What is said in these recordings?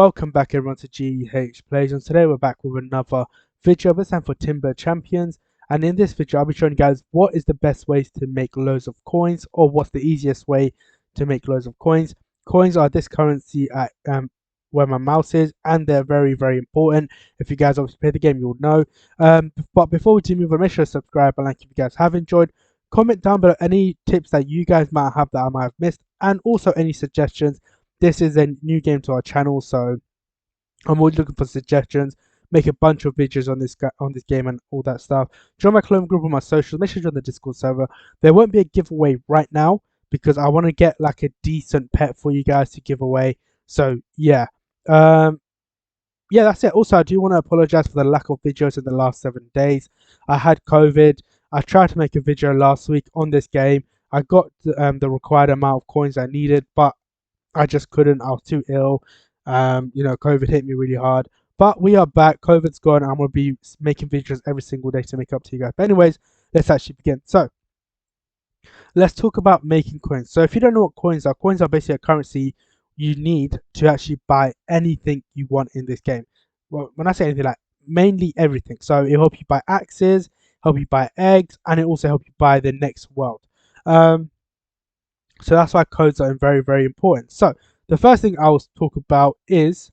Welcome back everyone to GH Plays, and today we're back with another video, this time for Timber Champions. And in this video I'll be showing you guys what is the best ways to make loads of coins, or what's the easiest way to make loads of coins. Coins are this currency at where my mouse is, and they're very important. If you guys obviously play the game, you'll know. But before we do move on, make sure to subscribe and like if you guys have enjoyed. Comment down below any tips that you guys might have that I might have missed, and also any suggestions. This is a new game to our channel, so I'm always looking for suggestions. Make a bunch of videos on this game and all that stuff. Join my clone group on my socials. Make sure you join the Discord server. There won't be a giveaway right now because I want to get like a decent pet for you guys to give away. So yeah, yeah, that's it. Also, I do want to apologize for the lack of videos in the last 7 days. I had COVID. I tried to make a video last week on this game. I got the required amount of coins I needed, but I just couldn't. I was too ill. COVID hit me really hard. But we are back. COVID's gone. I'm going to be making videos every single day to make up to you guys. But anyways, let's actually begin. So, let's talk about making coins. So, if you don't know what coins are basically a currency you need to actually buy anything you want in this game. Well, when I say anything, like mainly everything. So, it'll help you buy axes, help you buy eggs, and it also help you buy the next world. So that's why codes are very important. So the first thing I will talk about is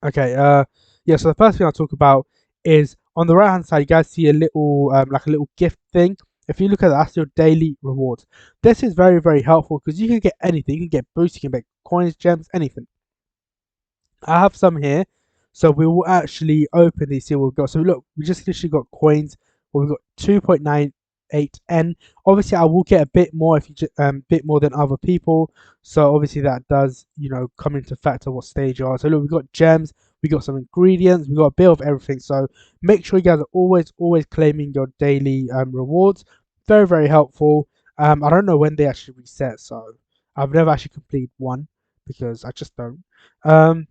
so the first thing I'll talk about is on the right hand side. You guys see a little like a little gift thing. If you look at that, that's your daily rewards. This is very helpful because you can get anything. You can get boosts, you can get coins, gems, anything. I have some here, so we will actually open these. See what we've got. So look, we just literally got coins. Well, we've got 2.98N. Obviously, I will get a bit more if you bit more than other people. So obviously that does come into factor what stage you are. So look, we've got gems, we got some ingredients, we got a bit of everything. So make sure you guys are always claiming your daily rewards. Very helpful. I don't know when they actually reset, so I've never actually completed one because I just don't. So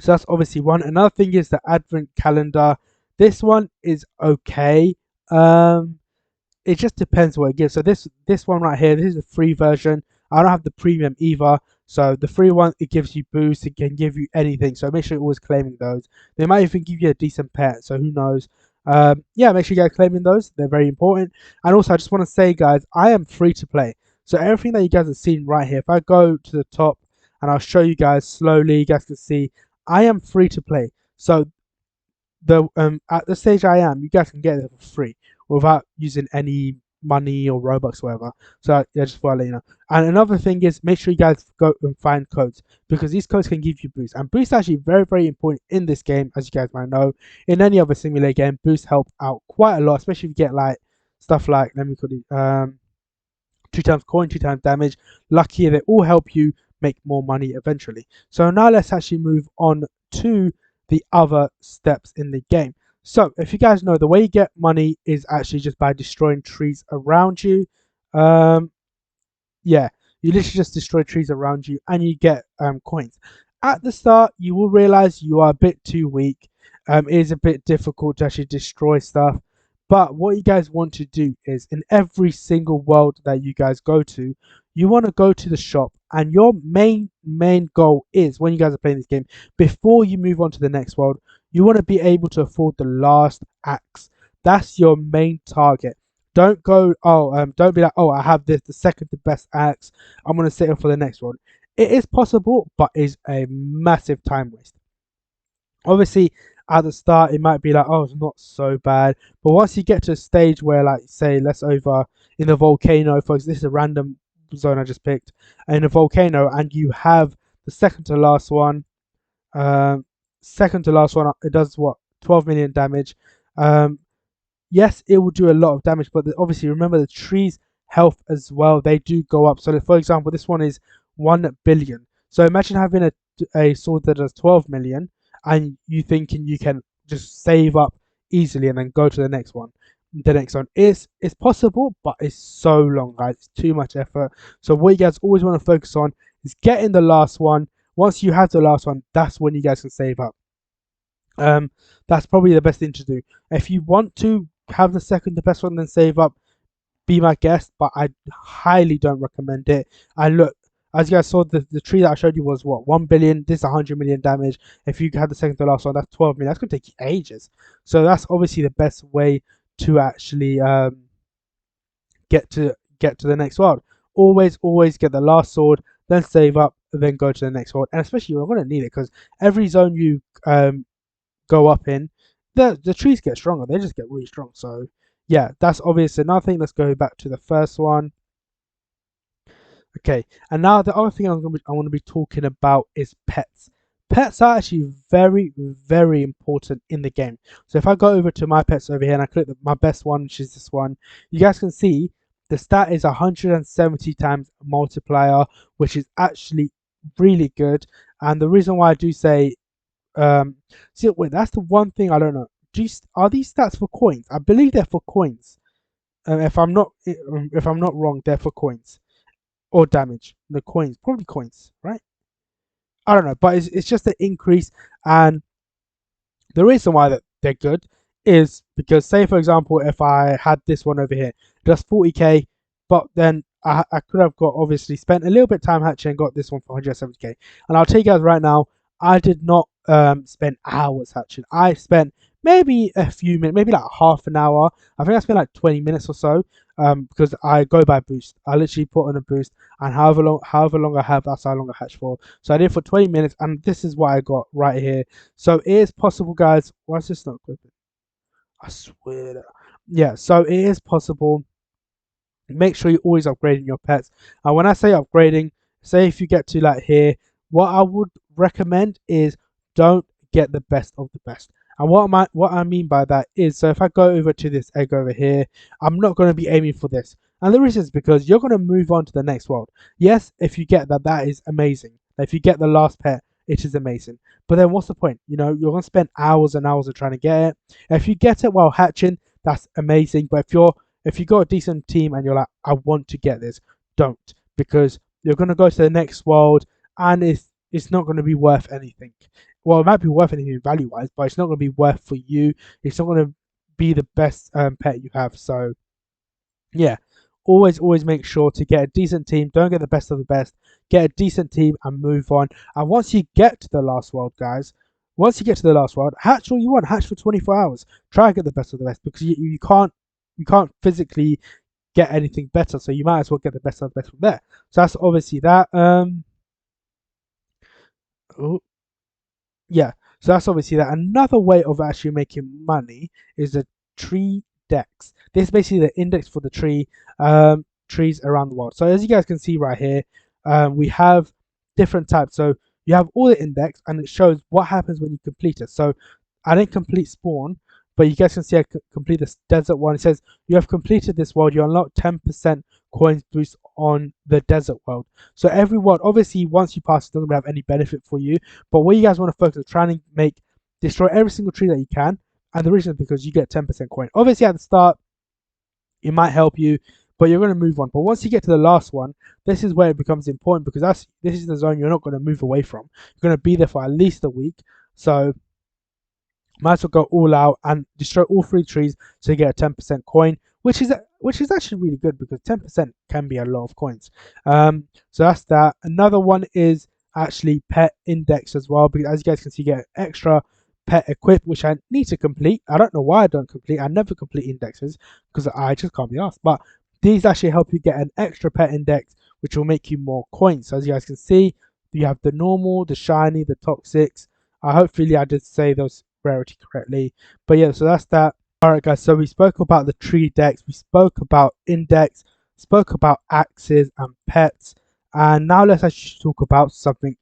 that's obviously one. Another thing is the advent calendar. This one is okay. It just depends what it gives. So this one right here, this is the free version. I don't have the premium either. So the free one, it gives you boosts. It can give you anything. So make sure you're always claiming those. They might even give you a decent pet. So who knows? Yeah, make sure you guys claiming those. They're very important. And also, I just want to say, guys, I am free to play. So everything that you guys have seen right here, if I go to the top and I'll show you guys slowly, you guys can see I am free to play. So at the stage I am, you guys can get it for free without using any money or Robux or whatever. So yeah, just want to let you know. And another thing is, make sure you guys go and find codes because these codes can give you boosts. And boosts are actually very important in this game, as you guys might know. In any other simulator game, boosts help out quite a lot, especially if you get like stuff like, let me call it 2 times coin, 2 times damage. Lucky, they all help you make more money eventually. So now let's actually move on to the other steps in the game. So if you guys know, the way you get money is actually just by destroying trees around you. Yeah, you literally just destroy trees around you and you get coins. At the start, you will realize you are a bit too weak. It is a bit difficult to actually destroy stuff. But what you guys want to do is, in every single world that you guys go to, you want to go to the shop, and your main goal is, when you guys are playing this game, before you move on to the next world, you want to be able to afford the last axe. That's your main target. Don't go, don't be like, oh, I have this, the second to best axe, I'm going to settle for the next one. It is possible, but it's a massive time waste. Obviously, at the start, it might be like, oh, it's not so bad. But once you get to a stage where, like, say, let's over in the volcano, folks, this is a random zone I just picked, in a volcano, and you have the second to last one, it does what, 12 million damage. Yes, it will do a lot of damage, but obviously remember the trees health as well, they do go up. So for example, this one is 1 billion. So imagine having a sword that does 12 million and you thinking you can just save up easily and then go to the next one. The next one is, it's possible, but it's so long, guys. It's too much effort. So what you guys always want to focus on is getting the last one. Once you have the last one, that's when you guys can save up. That's probably the best thing to do. If you want to have the second the best one, then save up, be my guest, but I highly don't recommend it. And look, As you guys saw, the tree that I showed you was what, 1 billion. This is 100 million damage. If you had the second to last one, that's 12 million. That's going to take you ages. So that's obviously the best way to actually get to the next world. Always get the last sword, then save up, then go to the next world. And especially you're going to need it because every zone you go up in, the trees get stronger. They just get really strong. So yeah, that's obvious. Another thing. Let's go back to the first one. Okay, and now the other thing I want to be talking about is pets. Pets are actually very important in the game. So if I go over to my pets over here and I click my best one, which is this one, you guys can see the stat is 170 times multiplier, which is actually really good. And the reason why I do say, see, wait, that's the one thing I don't know. Are these stats for coins? I believe they're for coins. If I'm not wrong, they're for coins or damage. The coins, probably coins, right? I don't know, but it's just an increase. And the reason why they're good is because, say, for example, if I had this one over here, just 40k, but then I could have got obviously spent a little bit of time hatching and got this one for 170k. And I'll tell you guys right now, I did not spend hours hatching. I spent maybe a few minutes, maybe like half an hour. I think I spent like 20 minutes or so because I go by boost. I literally put on a boost, and however long I have, that's how long I hatch for. So I did for 20 minutes, and this is what I got right here. So it is possible, guys. Why is this not equipping? I swear. Yeah, so it is possible. Make sure you're always upgrading your pets. And when I say upgrading, say if you get to like here, what I would recommend is don't get the best of the best. And what I mean by that is, so if I go over to this egg over here, I'm not going to be aiming for this. And the reason is because you're going to move on to the next world. Yes, if you get that, that is amazing. If you get the last pet, it is amazing. But then what's the point? You know, you're going to spend hours and hours of trying to get it. If you get it while hatching, that's amazing. But if you got a decent team and you're like, I want to get this, don't, because you're going to go to the next world and it's not going to be worth anything. Well, it might be worth anything value wise, but it's not going to be worth for you. It's not going to be the best pet you have. So yeah, always make sure to get a decent team. Don't get the best of the best. Get a decent team and move on. And once you get to the last world, guys, once you get to the last world, hatch all you want. Hatch for 24 hours. Try and get the best of the best because you can't physically get anything better. So you might as well get the best of the best from there. So that's obviously that. Oh, yeah, so that's obviously that. Another way of actually making money is the tree dex. This is basically the index for the trees around the world. So as you guys can see right here, we have different types. So you have all the index, and it shows what happens when you complete it. So I didn't complete spawn, but you guys can see I complete this desert one. It says you have completed this world. You unlock 10% coins boost on the desert world. So every world, obviously, once you pass, it doesn't have any benefit for you. But what you guys want to focus on trying to destroy every single tree that you can. And the reason is because you get 10% coin. Obviously, at the start, it might help you, but you're going to move on. But once you get to the last one, this is where it becomes important because this is the zone you're not going to move away from. You're going to be there for at least a week. So might as well go all out and destroy all three trees so you get a 10% coin, which is actually really good because 10% can be a lot of coins. So that's that. Another one is actually pet index as well, because as you guys can see, you get extra pet equip, which I need to complete. I don't know why I don't complete. I never complete indexes because I just can't be asked. But these actually help you get an extra pet index, which will make you more coins. So as you guys can see, you have the normal, the shiny, the toxics. Hopefully I did say those rarity correctly. But yeah, so that's that. Alright guys, so we spoke about the tree decks, we spoke about index, spoke about axes and pets, and now let's actually talk about something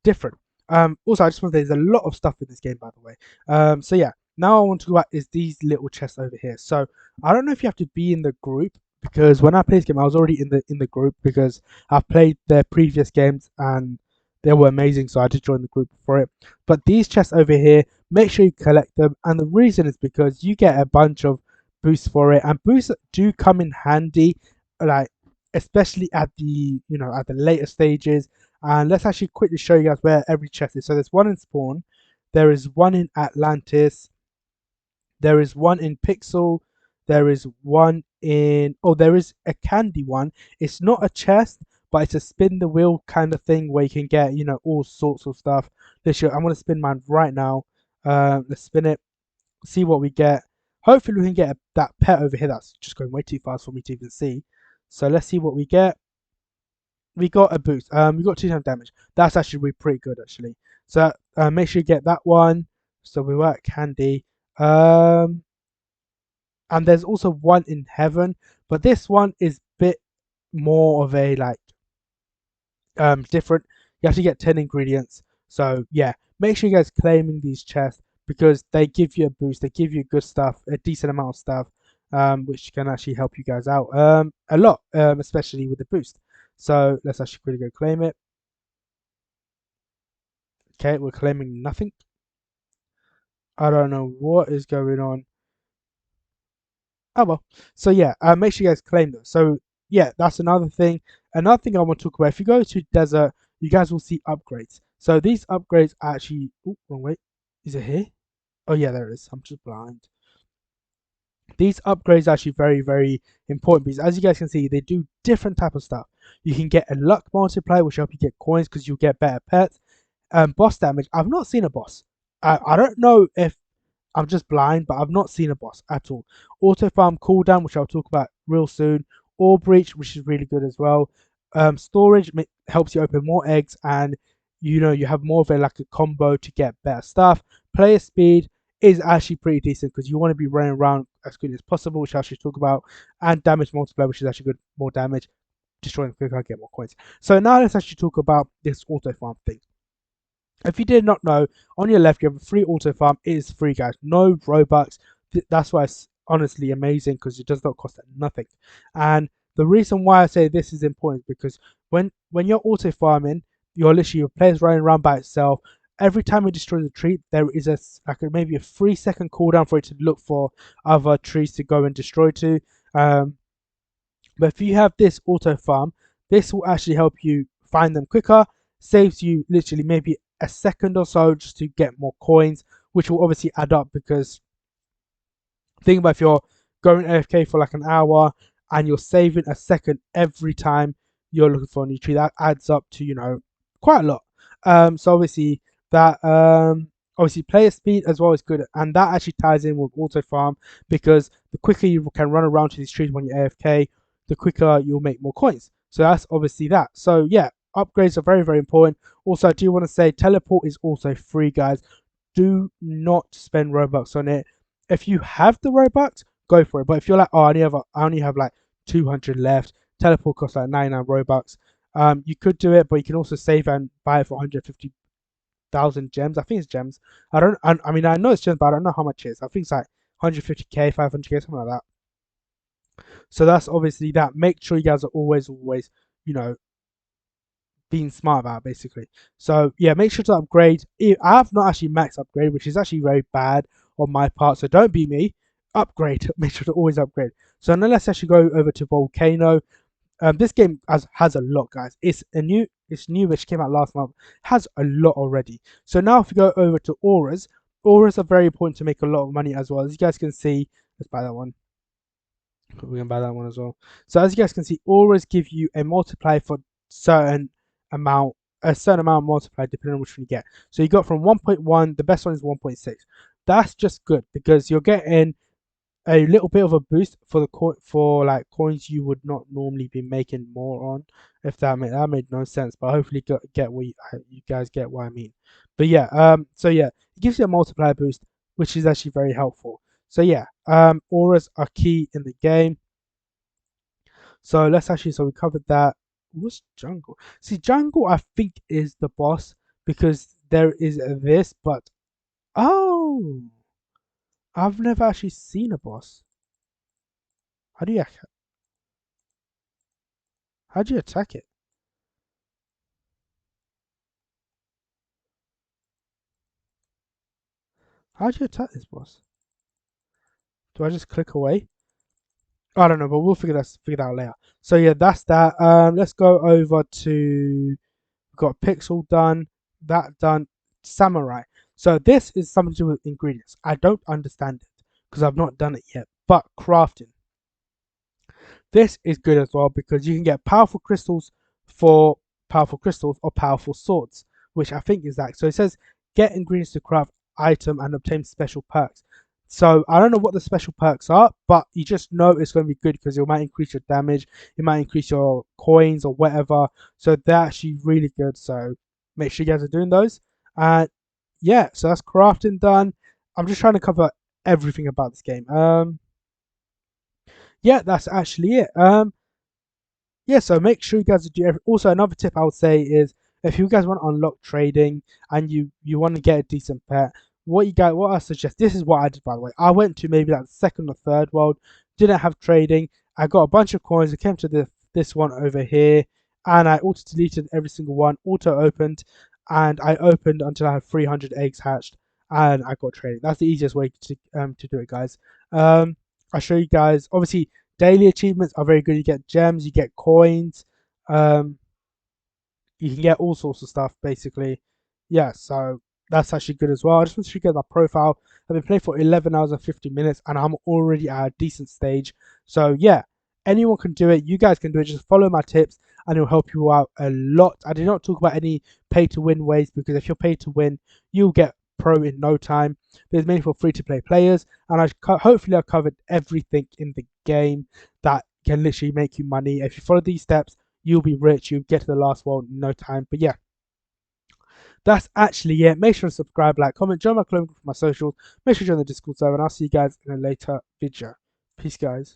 different. Also, I just want to say there's a lot of stuff in this game, by the way. So yeah, now I want to go at is these little chests over here. So I don't know if you have to be in the group because when I played this game, I was already in the group because I've played their previous games and they were amazing, so I just joined the group for it. But these chests over here, make sure you collect them, and the reason is because you get a bunch of boosts for it, and boosts do come in handy, like especially at the at the later stages. And let's actually quickly show you guys where every chest is. So there's one in spawn, there is one in Atlantis, there is one in Pixel, there is one in there is a candy one. It's not a chest, but it's a spin the wheel kind of thing where you can get, all sorts of stuff. I'm gonna spin mine right now. Let's spin it, see what we get. Hopefully we can get that pet over here that's just going way too fast for me to even see. So let's see what we get. We got a boost. We got 2 times damage. That's actually really pretty good actually. So make sure you get that one. So we were at Candy. Um, and there's also one in Heaven, but this one is a bit more of a like different. You have to get 10 ingredients. So yeah, make sure you guys claiming these chests because they give you a boost. They give you good stuff, a decent amount of stuff, which can actually help you guys out a lot, especially with the boost. So let's actually quickly go claim it. Okay, we're claiming nothing. I don't know what is going on. Oh well. So yeah, make sure you guys claim them. So yeah, that's another thing. Another thing I want to talk about. If you go to desert, you guys will see upgrades. So these upgrades actually. Oh, wrong way. Is it here? Oh yeah, there it is. I'm just blind. These upgrades are actually very, very important because as you guys can see, they do different type of stuff. You can get a luck multiplier, which help you get coins because you'll get better pets. Boss damage. I've not seen a boss. I don't know if I'm just blind, but I've not seen a boss at all. Auto farm cooldown, which I'll talk about real soon. Ore breach, which is really good as well. Storage helps you open more eggs, and you have more of a like a combo to get better stuff. Player speed is actually pretty decent because you want to be running around as quickly as possible, which I should talk about. And damage multiplier, which is actually good, more damage. Destroying quicker, get more coins. So now let's actually talk about this auto farm thing. If you did not know, on your left you have a free auto farm. It is free, guys. No Robux. That's why it's honestly amazing because it does not cost nothing. And the reason why I say this is important is because when you're auto farming, you're literally your player's running around by itself. Every time you destroy the tree, there is maybe a 3 second cooldown for it to look for other trees to go and destroy to. But if you have this auto farm, this will actually help you find them quicker, saves you literally maybe a second or so just to get more coins, which will obviously add up because think about if you're going AFK for like an hour and you're saving a second every time you're looking for a new tree, that adds up to quite a lot. So obviously player speed as well is good, and that actually ties in with auto farm because the quicker you can run around to these trees when you're AFK, the quicker you'll make more coins. So that's obviously that. So yeah, upgrades are very, very important. Also, I do want to say teleport is also free, guys. Do not spend Robux on it. If you have the Robux, go for it. But if you're like, oh, I only have like 200 left, teleport costs like 99 Robux. You could do it, but you can also save and buy it for 150,000 gems. I think it's gems. I mean, I know it's gems, but I don't know how much it is. I think it's like 150k, 500k, something like that. So that's obviously that. Make sure you guys are always, you know, being smart about basically. So yeah, make sure to upgrade. I have not actually max upgrade, which is actually very bad on my part. So don't be me. Upgrade. Make sure to always upgrade. So now let's actually go over to Volcano. This game has a lot, guys. It's new, which came out last month. Has a lot already. So now if we go over to auras, auras are very important to make a lot of money as well. As you guys can see, let's buy that one. We can buy that one as well. So as you guys can see, auras give you a multiplier for certain amount, a certain amount of multiplier depending on which one you get. So you got from 1.1, the best one is 1.6. That's just good because you're getting a little bit of a boost for like coins you would not normally be making more on. If that made no sense, but hopefully get what you guys get what I mean. But yeah, so yeah, it gives you a multiplier boost, which is actually very helpful. So yeah, auras are key in the game. So we covered that. What's jungle? See, jungle I think is the boss because there is this, but oh, I've never actually seen a boss. How do you how do you attack it? How do you attack this boss? Do I just click away? I don't know, but we'll figure that out later. So yeah, that's that. Let's go over to we've got pixel done, that done, samurai. So this is something to do with ingredients. I don't understand it because I've not done it yet. But crafting, this is good as well because you can get powerful crystals for powerful crystals or powerful swords, which I think is that. So it says get ingredients to craft item and obtain special perks. So I don't know what the special perks are, but you just know it's going to be good because it might increase your damage, it might increase your coins or whatever. So they're actually really good. So make sure you guys are doing those. And yeah, so that's crafting done. I'm just trying to cover everything about this game. Yeah, that's actually it. Yeah, so make sure you guys do. Also, another tip I would say is if you guys want to unlock trading and you want to get a decent pet, what I suggest. This is what I did, by the way. I went to maybe like the second or third world, didn't have trading. I got a bunch of coins. I came to this one over here, and I auto deleted every single one, auto opened, and I opened until I had 300 eggs hatched, and I got trading. That's the easiest way to do it, guys. I'll show you guys. Obviously, daily achievements are very good. You get gems, you get coins, um, you can get all sorts of stuff basically. Yeah, so that's actually good as well. I just want to show you guys my profile. I've been playing for 11 hours and 50 minutes, and I'm already at a decent stage. So yeah, anyone can do it. You guys can do it. Just follow my tips, and it'll help you out a lot. I did not talk about any pay to win ways because if you're paid to win, you'll get pro in no time. There's many for free to play players, and hopefully I've covered everything in the game that can literally make you money. If you follow these steps, you'll be rich. You'll get to the last world in no time. But yeah, that's actually it. Make sure to subscribe, like, comment, join my club for my socials. Make sure to join the Discord server, and I'll see you guys in a later video. Peace, guys.